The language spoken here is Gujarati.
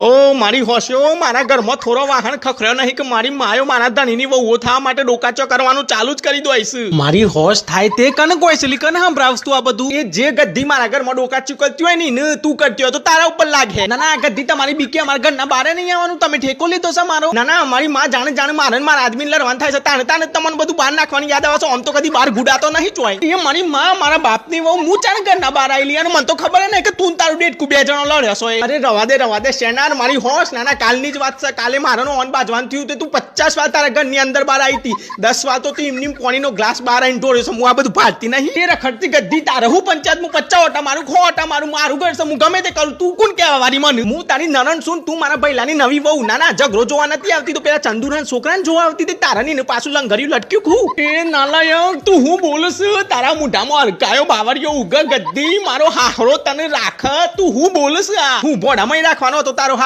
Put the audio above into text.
ઓ મારી હોશિયો મારા ઘરમાં થોડો વાહન ખખર્યો નહીં કે મારી માયો મારા ધણીની વહુઓ થવા માટે ડોકાચો કરવાનું ચાલુ જ કરી દોઈશ. મારી હોશ થાય તે કને કોઈ છે કને સંભળાવસ તું આ બધું? એ જે ગદ્દી મારા ઘરમાં ડોકાચું કરતી હોય ને તું કરતી હોય તો તારા ઉપર લાગે. ના ના, ગદ્દી તમારી બીકે અમારા ઘરના બારે નહીં આવવાનું. તમે ઠેકો લીધો છે મારો? ના ના, મારી માં જાણે જાણે મારે મારા આદમી લડવાનું થાય છે તાણે તાણે તમને બધું બહાર નાખવાની યાદ આવે છે. આમ તો કદી બહાર ગુડાતો નહીં જોય. એ મારી માં મારા બાપની વહુ હું ચાણે ઘરના બહાર આવેલી અને મને તો ખબર નહીં કે તું તારું ડેટકું 2 જણો લડ્યો છો. અરે રવા દે શેનાર મારી હોશ. નાના કાલની જ વાત છે. કાલે મારાનો ઓન બાજવાનું થયું તું 50 વાર તારા ઘરની અંદર બહાર આવી હતી. 10 વાર તો તું એમની પાણીનો ગ્લાસ બહાર આવીને ઢોળ્યો છે. હું આ બધું ભાળતી નહીં. એ રખડતી ગદ્દી તારે હું પંચાયતમાં 50 ઓટા મારું 100 ઓટા મારું ઘર છે. હું ગમે તે કરું. તું કોણ કહેવા વારી મને? હું તારી નણંદ છું. તું મારા ભૈલાની નવી વહુ. નાના ઝઘડો જોવા નથી આવતી તો પેલા ચંદુના છોકરાને જોવા આવતી હતી. તારા ની પાછું લંગર્યું લટક્યું ખું. એ નાલાયક તું હું બોલસ? તારા મોઢામાં હરકાયો બાવરિયો ઉગર ગદ્દી મારો હાહરો તને રાખ. તું હું બોલસ? હું ભોડામાં રાખવાનો હતો તારો